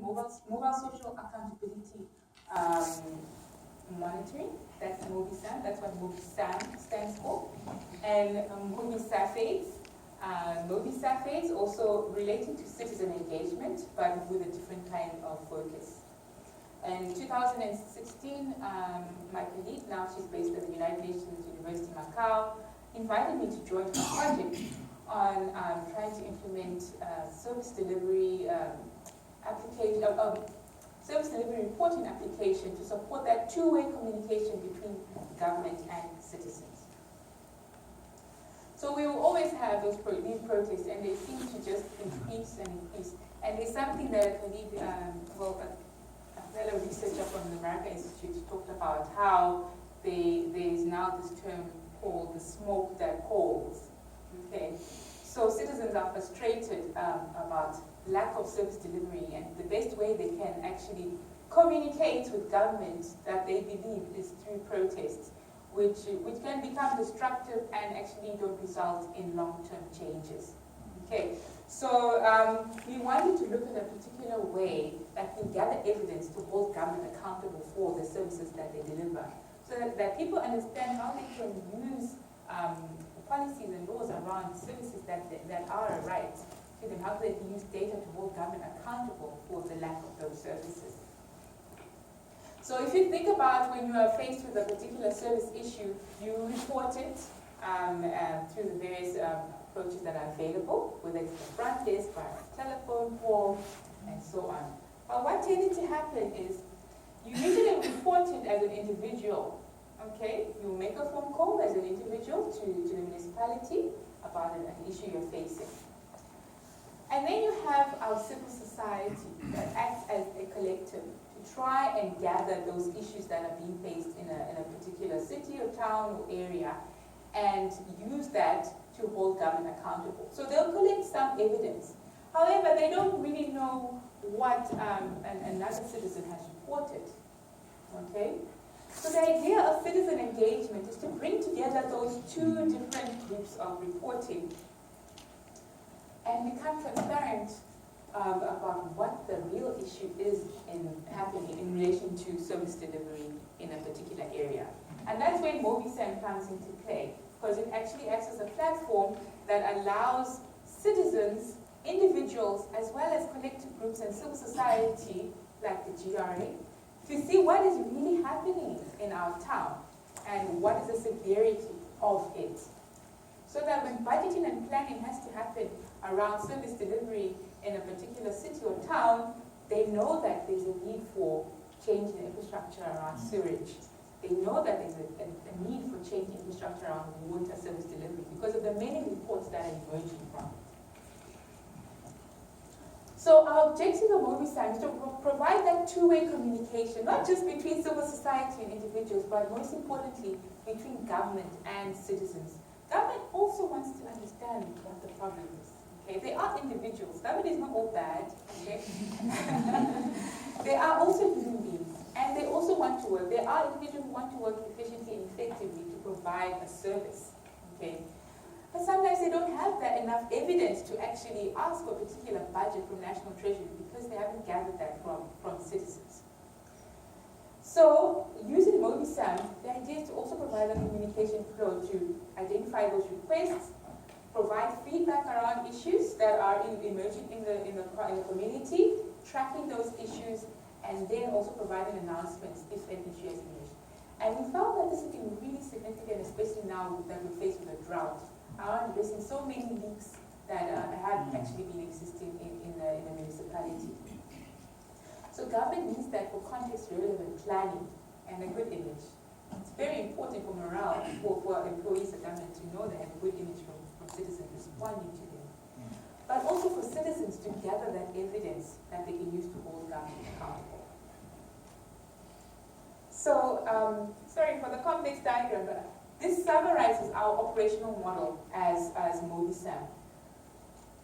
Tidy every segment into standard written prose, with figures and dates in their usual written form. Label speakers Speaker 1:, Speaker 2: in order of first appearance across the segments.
Speaker 1: mobile social accountability monitoring. That's MobiSAM. That's what MobiSAM stands for. And MobiSAFAs also relating to citizen engagement, but with a different kind of focus. In 2016, my colleague, now she's based at the United Nations University Macau, invited me to join her project on trying to implement service delivery service delivery reporting application to support that two-way communication between government and citizens. So we will always have these protests, and they seem to just increase and increase. And there's something that a colleague, a fellow researcher from the American Institute talked about, how there's now this term called the smoke that calls. Okay, so citizens are frustrated about lack of service delivery, and the best way they can actually communicate with government that they believe is through protests, which can become destructive and actually don't result in long-term changes. Okay, so we wanted to look at a particular way that can gather evidence to hold government accountable for the services that they deliver, so that people understand how they can use policies and laws around services that are a right to them, how they can use data to hold government accountable for the lack of those services. So if you think about when you are faced with a particular service issue, you report it through the various approaches that are available, whether it's the front desk, by telephone call, and so on. But what tended to happen is you usually report it as an individual. Okay, you make a phone call as an individual to the municipality about an issue you're facing. And then you have our civil society that acts as a collective to try and gather those issues that are being faced in a particular city or town or area, and use that to hold government accountable. So they'll collect some evidence. However, they don't really know what another citizen has reported. Okay? So the idea of citizen engagement is to bring together those two different groups of reporting and become transparent about what the real issue is happening in relation to service delivery in a particular area. And that's where MobiSAM comes into play, because it actually acts as a platform that allows citizens, individuals, as well as collective groups and civil society, like the GRA, to see what is really happening in our town and what is the severity of it. So that when budgeting and planning has to happen around service delivery in a particular city or town, they know that there's a need for changing the infrastructure around sewage. They know that there's a need for changing infrastructure around water service delivery because of the many reports that are emerging from it. So our objective of MobiSAM is to provide that two-way communication, not just between civil society and individuals, but most importantly, between government and citizens. Government also wants to understand what the problem is. Okay, they are individuals. Government is not all bad. Okay, they are also human beings, and they also want to work. There are individuals who want to work efficiently and effectively to provide a service. Okay. But sometimes they don't have that enough evidence to actually ask for a particular budget from National Treasury because they haven't gathered that from citizens. So, using MobiSAM, the idea is to also provide a communication flow to identify those requests, provide feedback around issues that are emerging in the community, tracking those issues, and then also providing announcements if an issue has emerged. And we found that this has been really significant, especially now that we're faced with a drought. Addressing so many leaks that have actually been existing in the municipality. So government needs that for context-relevant planning and a good image. It's very important for morale for employees of government to know they have a good image from citizens responding to them. But also for citizens to gather that evidence that they can use to hold government accountable. So, sorry for the complex diagram, but this summarizes our operational model as MobiSAM.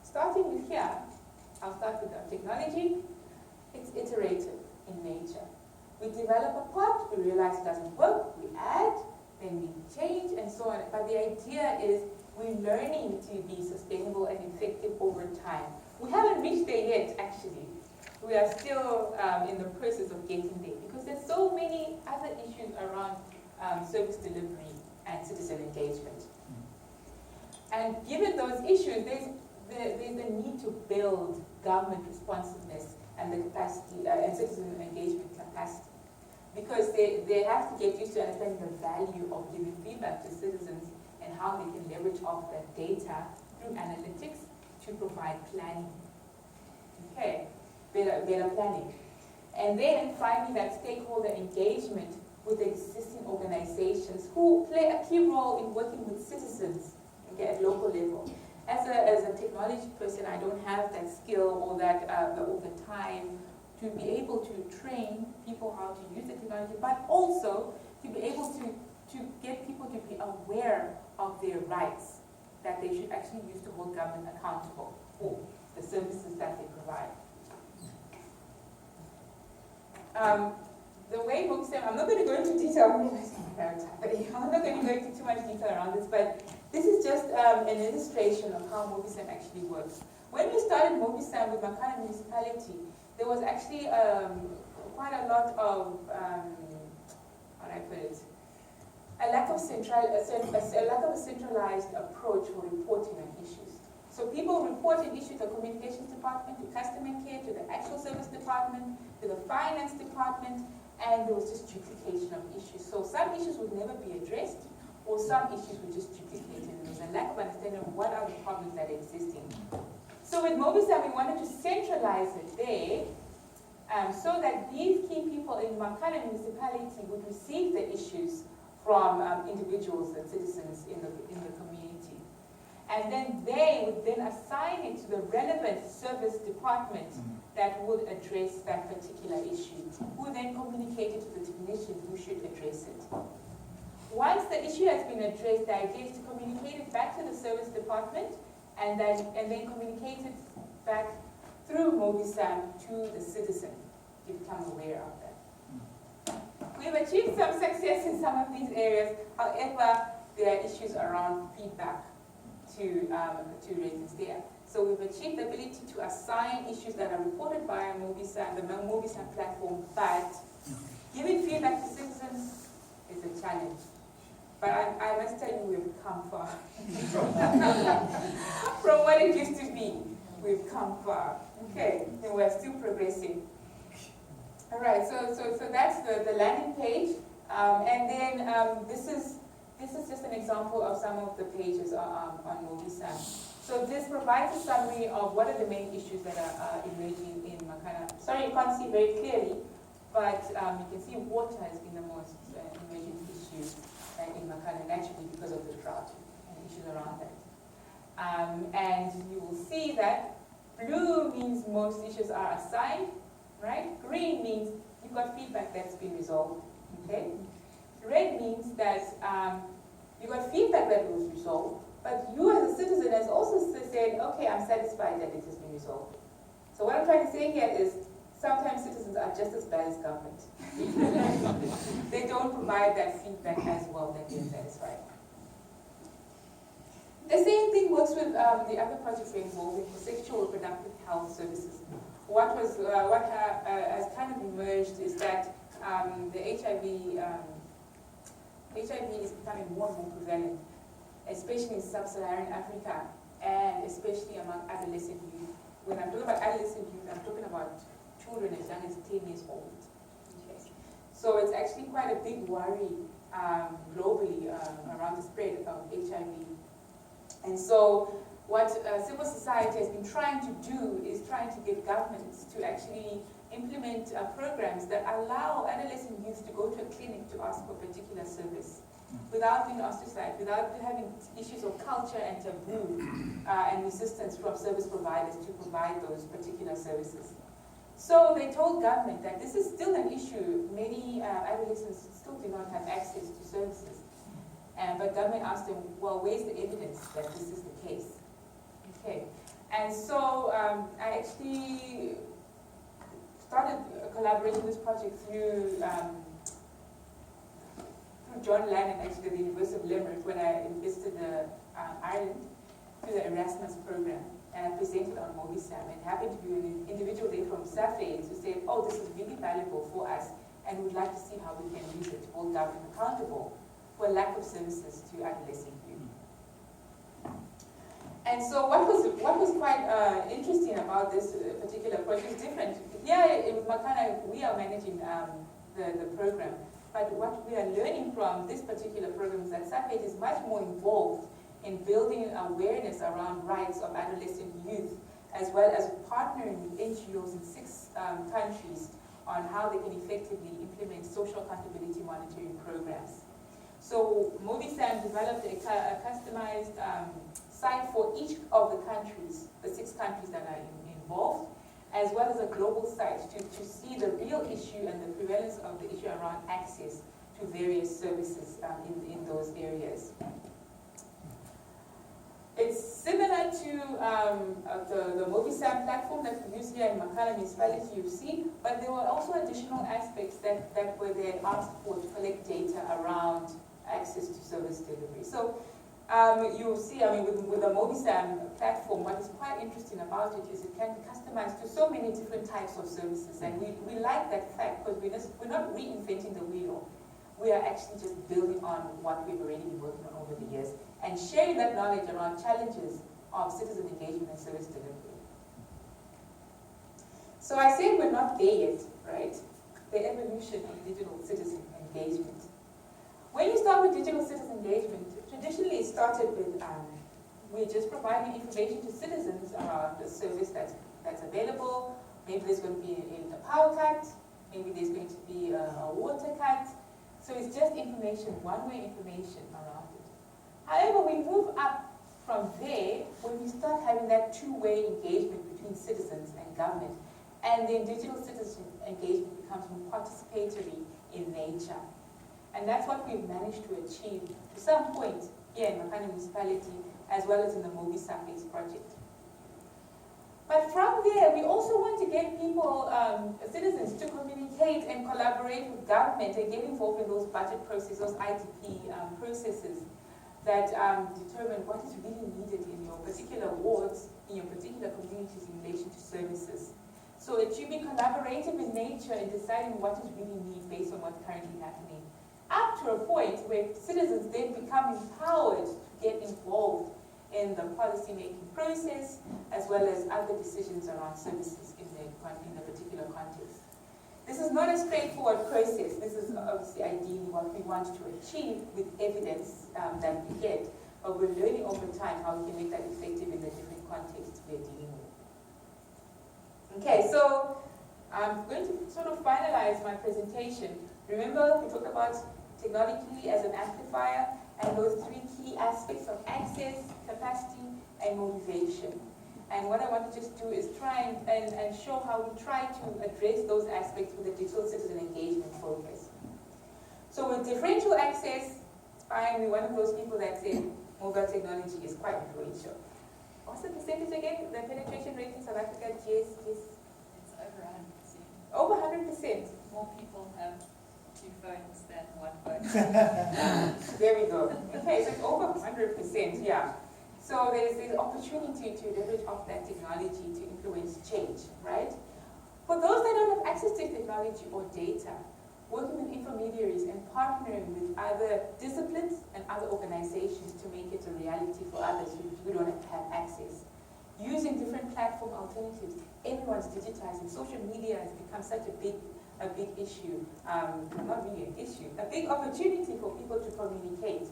Speaker 1: Starting with here, I'll start with our technology. It's iterative in nature. We develop a part, we realize it doesn't work, we add, then we change, and so on. But the idea is we're learning to be sustainable and effective over time. We haven't reached there yet, actually. we are still in the process of getting there because there's so many other issues around service delivery and citizen engagement. And given those issues, there's a need to build government responsiveness and the capacity and citizen engagement capacity, because they have to get used to understanding the value of giving feedback to citizens and how they can leverage off that data through analytics to provide planning. Okay, better planning. And then finally, that stakeholder engagement with existing organizations who play a key role in working with citizens, okay, at local level. As a technology person, I don't have that skill or that all the time to be able to train people how to use the technology, but also to be able to get people to be aware of their rights that they should actually use to hold government accountable for the services that they provide. The way MobiSAM, I'm not going to go into detail, I'm not going to go into too much detail around this, but this is just an illustration of how MobiSAM actually works. When we started MobiSAM with Makana municipality, there was actually quite a lot of, how do I put it, a lack of a centralized approach for reporting on issues. So people reported issues to the communications department, to customer care, to the actual service department, to the finance department, and there was just duplication of issues. So some issues would never be addressed, or some issues were just duplicated. There was a lack of understanding of what are the problems that are existing. So with MobiSAM, we wanted to centralize it there, so that these key people in Makana municipality would receive the issues from individuals and citizens in the community. And then they would then assign it to the relevant service department that would address that particular issue, who then communicated to the technician who should address it. Once the issue has been addressed, the idea is to communicate it back to the service department and then communicate it back through MobiSAM to the citizen to become aware of that. We've achieved some success in some of these areas, however, there are issues around feedback to residents there. So we've achieved the ability to assign issues that are reported via MobiSAM, the MobiSAM platform, but giving feedback to citizens is a challenge. But I must tell you, we've come far. From what it used to be, we've come far. Okay, and we're still progressing. All right, so that's the landing page. And then this is just an example of some of the pages on MobiSAM. So this provides a summary of what are the main issues that are emerging in Makana. Sorry, you can't see very clearly, but you can see water has been the most emerging issue in Makana, naturally because of the drought and issues around that. And you will see that blue means most issues are assigned, right? Green means you've got feedback that's been resolved, okay? Red means that you got feedback that was resolved, but you as a citizen has also said, okay, I'm satisfied that it has been resolved. So what I'm trying to say here is sometimes citizens are just as bad as government. They don't provide that feedback as well that they're satisfied. The same thing works with the other projects we're involved in for sexual reproductive health services. What has kind of emerged is that the HIV is becoming more and more prevalent, especially in sub-Saharan Africa and especially among adolescent youth. When I'm talking about adolescent youth, I'm talking about children as young as 10 years old. Okay. So it's actually quite a big worry globally around the spread of HIV. And so what civil society has been trying to do is trying to get governments to actually implement programs that allow adolescent youth to go to a clinic to ask for a particular service without being ostracized, without having issues of culture and taboo and resistance from service providers to provide those particular services. So they told government that this is still an issue. Many adolescents still do not have access to services. But government asked them, well, where's the evidence that this is the case? Okay. And so I actually started collaborating this project through John Lannan, actually, the University of Limerick, when I visited Ireland through the Erasmus program. and I presented on MobiSam, and happened to be an individual there from SAFE who said, oh, this is really valuable for us, and we'd like to see how we can use it to hold government accountable for a lack of services to adolescent youth. And so what was quite interesting about this particular project is different. Here in Makana, we are managing the program, but what we are learning from this particular program is that SAFE is much more involved in building awareness around rights of adolescent youth, as well as partnering with NGOs in 6 countries on how they can effectively implement social accountability monitoring programs. So MobiSam developed a customized site for each of the countries, the 6 countries that are involved, as well as a global site to see the real issue and the prevalence of the issue around access to various services in those areas. It's similar to the MobiSam platform that we use here in Makala Municipality, you see, but there were also additional aspects that were there asked for to collect data around access to service delivery. So you'll see, with the MobiSam platform, what is quite interesting about it is it can be customized to so many different types of services, and we like that fact because we're not reinventing the wheel. We are actually just building on what we've already been working on over the years and sharing that knowledge around challenges of citizen engagement and service delivery. So I said we're not there yet, right? The evolution of digital citizen engagement. When you start with digital citizen engagement, traditionally it started with we're just providing information to citizens around the service that's available. Maybe there's going to be a power cut, maybe there's going to be a water cut. So it's just information, one-way information around it. However, we move up from there when we start having that two-way engagement between citizens and government, and then digital citizen engagement becomes more participatory in nature. And that's what we've managed to achieve to some point here in Makana Municipality, as well as in the MobiSam project. But from there, we also want to get people, citizens, to communicate and collaborate with government and get involved in those budget processes, those IDP processes that determine what is really needed in your particular wards, in your particular communities in relation to services. So it should be collaborative in nature in deciding what is really needed based on what's currently happening. Up to a point where citizens then become empowered to get involved in the policy-making process, as well as other decisions around services in the particular context. This is not a straightforward process. This is obviously ideally what we want to achieve with evidence that we get, but we're learning over time how we can make that effective in the different contexts we're dealing with. Okay, so I'm going to sort of finalize my presentation. Remember, we talked about technology as an amplifier, and those 3 key aspects of access, capacity, and motivation. And what I want to just do is try and show how we try to address those aspects with a digital citizen engagement focus. So with differential access, I'm one of those people that say mobile technology is quite influential. What's the percentage again? The penetration rate in South Africa, yes.
Speaker 2: It's over 100%.
Speaker 1: Over 100%.
Speaker 2: More people have 2 phones than 1 phone.
Speaker 1: There we go. Okay, so it's over 100%, yeah. So there's this opportunity to leverage off that technology to influence change, right? For those that don't have access to technology or data, working with intermediaries and partnering with other disciplines and other organizations to make it a reality for others who don't have access. Using different platform alternatives. Everyone's digitizing. Social media has become such a big issue, not really an issue, a big opportunity for people to communicate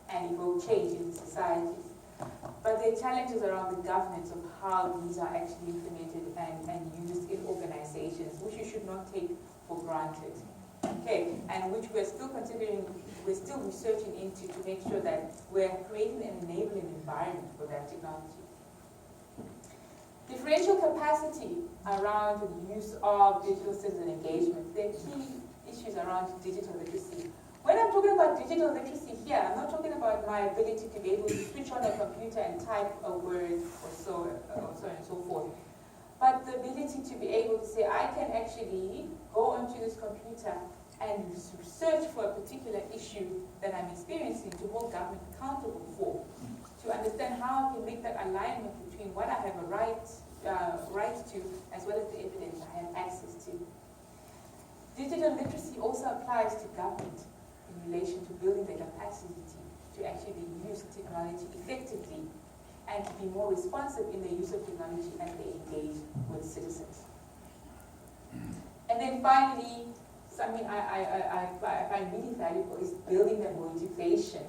Speaker 1: and evoke change in societies. But there are challenges around the governance of how these are actually implemented and used in organizations, which you should not take for granted. Okay, and which we're still considering, we're still researching into to make sure that we're creating an enabling environment for that technology. Differential capacity around the use of digital citizen engagement. There are key issues around digital literacy. When I'm talking about digital literacy here, I'm not talking about my ability to be able to switch on a computer and type a word or so and so forth. But the ability to be able to say, I can actually go onto this computer and search for a particular issue that I'm experiencing to hold government accountable for. to understand how I can make that alignment between what I have a right to, as well as the evidence I have access to. Digital literacy also applies to government in relation to building the capacity to actually use technology effectively and to be more responsive in the use of technology as they engage with citizens. And then finally, something I find really valuable is building the motivation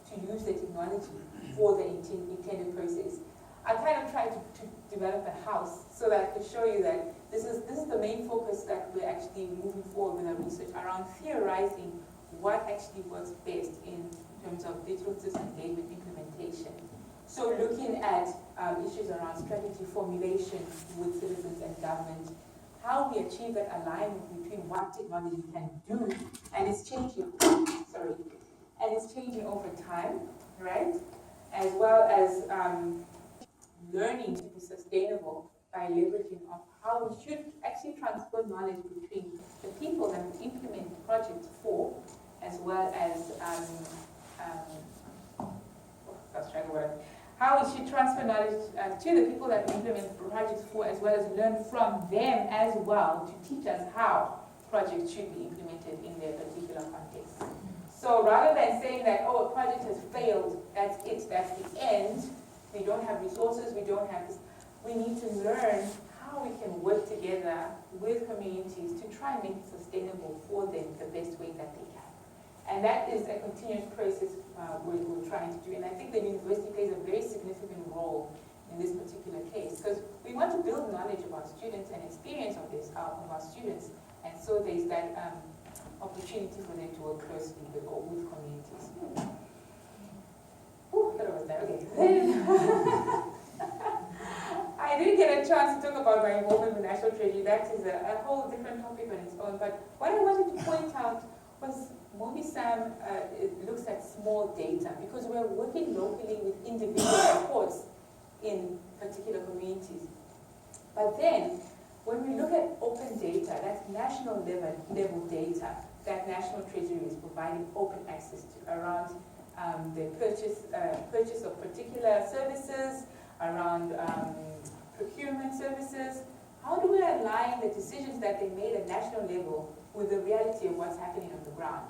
Speaker 1: to use the technology for the intended process. I kind of tried to develop a house so that I could show you that this is the main focus that we're actually moving forward with our research around theorizing what actually works best in terms of digital system engagement implementation. So looking at issues around strategy formulation with citizens and government, how we achieve that alignment between what technology can do, and it's changing, and it's changing over time, right? As well as learning to be sustainable by leveraging of how we should actually transfer knowledge between the people that we implement projects for, as well as how we should transfer knowledge to the people that we implement projects for, as well as learn from them as well to teach us how projects should be implemented in their particular context. So rather than saying that, oh, a project has failed, that's it, that's the end, we don't have resources, we don't have this, we need to learn how we can work together with communities to try and make it sustainable for them the best way that they can. And that is a continuous process we're trying to do. And I think the university plays a very significant role in this particular case, because we want to build knowledge about students and experience of this of our students. And so there's that opportunity for them to work closely with communities. Ooh, that was that. Okay. I didn't get a chance to talk about my involvement with National Treasury. That is a whole different topic on its own. But what I wanted to point out was MobiSam looks at small data, because we're working locally with individual reports in particular communities. But then, when we look at open data, that's national level data that National Treasury is providing open access to around the purchase of particular services, around procurement services. How do we align the decisions that they made at national level with the reality of what's happening on the ground?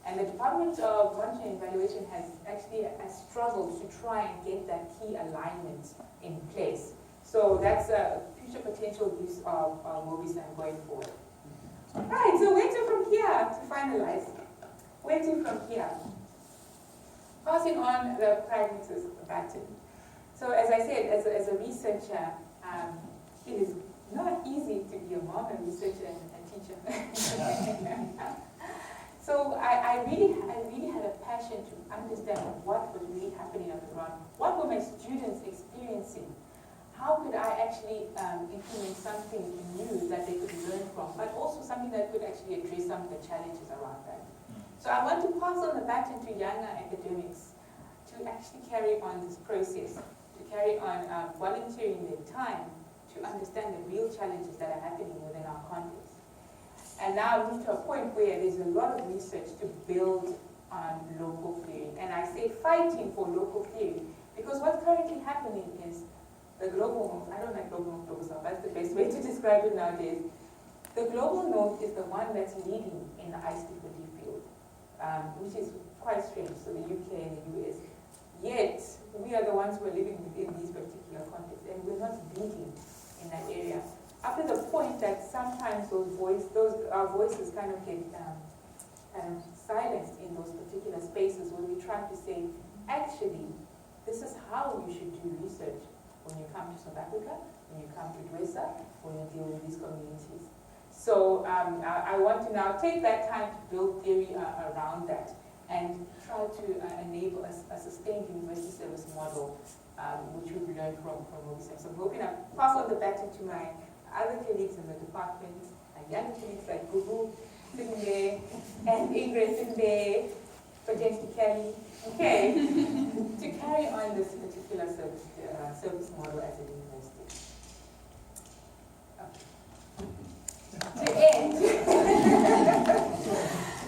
Speaker 1: And the Department of Monitoring and Evaluation has actually struggled to try and get that key alignment in place. So that's a future potential use of MobiSam going forward. Right, so where to from here to finalize? Where to from here? Passing on the pragmatist baton. So as I said, as a researcher, it is not easy to be a mom, a researcher, and a teacher. So I really had a passion to understand what was really happening on the ground. What were my students experiencing? How could I actually implement something new that they could learn from, but also something that could actually address some of the challenges around that? So I want to pass on the baton to younger academics to actually carry on this process, to carry on volunteering their time to understand the real challenges that are happening within our context. And now I move to a point where there's a lot of research to build on local theory. And I say fighting for local theory, because what's currently happening is the global north, I don't like global north, global south, that's the best way to describe it nowadays. The global north is the one that's leading in the ICT field, which is quite strange, so the UK and the US. Yet, we are the ones who are living within these particular contexts, and we're not leading in that area. Up to the point that sometimes our voices kind of get silenced in those particular spaces where we try to say, actually, this is how you should do research when you come to South Africa, when you come to Dwesa, when you deal with these communities. So I want to now take that time to build theory around that and try to enable a sustained university service model, which we've learned from MobiSam. So I'm hoping I'll pass on the baton to my other colleagues in the department, my young colleagues like Gugu sitting there, and Ingrid sitting there, potentially Kelly, okay, to carry on this particular service model as a university. Okay. To end,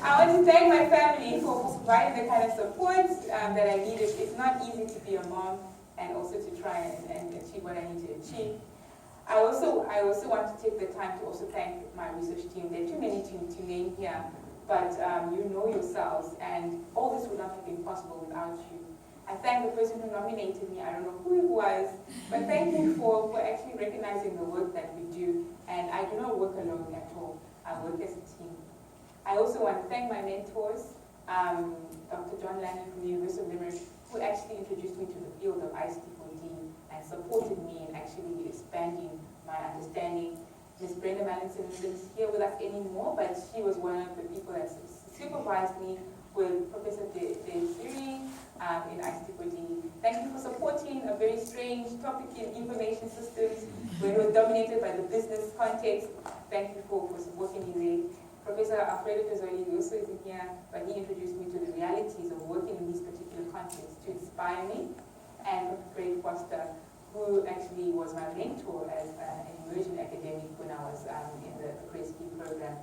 Speaker 1: I want to thank my family for provided the kind of support that I needed. It's not easy to be a mom and also to try and achieve what I need to achieve. I also want to take the time to also thank my research team. There are too many to name here, but you know yourselves, and all this would not have been possible without you. I thank the person who nominated me. I don't know who it was, but thank you for actually recognizing the work that we do. And I do not work alone at all. I work as a team. I also want to thank my mentors, Dr. John Lannon from the University of Limerick, who actually introduced me to the field of ICT4D and supported me in actually expanding my understanding. Ms. Brenda Mallinson isn't here with us anymore, but she was one of the people that supervised me with Professor Desiri in ICT4D. Thank you for supporting a very strange topic in information systems when it was dominated by the business context. Thank you for supporting me there. Professor Alfredo Pezzoli also isn't here, but he introduced me to the realities of working in these particular contexts to inspire me. And Dr. Craig Foster, who actually was my mentor as an immersion academic when I was in the CRESP program.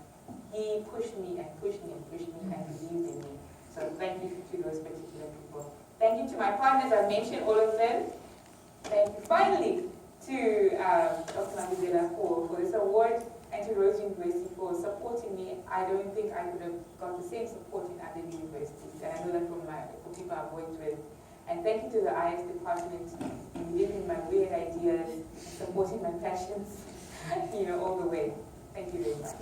Speaker 1: He pushed me and pushed me and pushed me and believed in me. So thank you to those particular people. Thank you to my partners. I mentioned all of them. Thank you finally to Dr. Mabizela for this award, and to Rose University for supporting me. I don't think I could have got the same support in other universities, and I know that from people I've worked with. And thank you to the IS department in giving my weird ideas, supporting my passions, all the way. Thank you very much.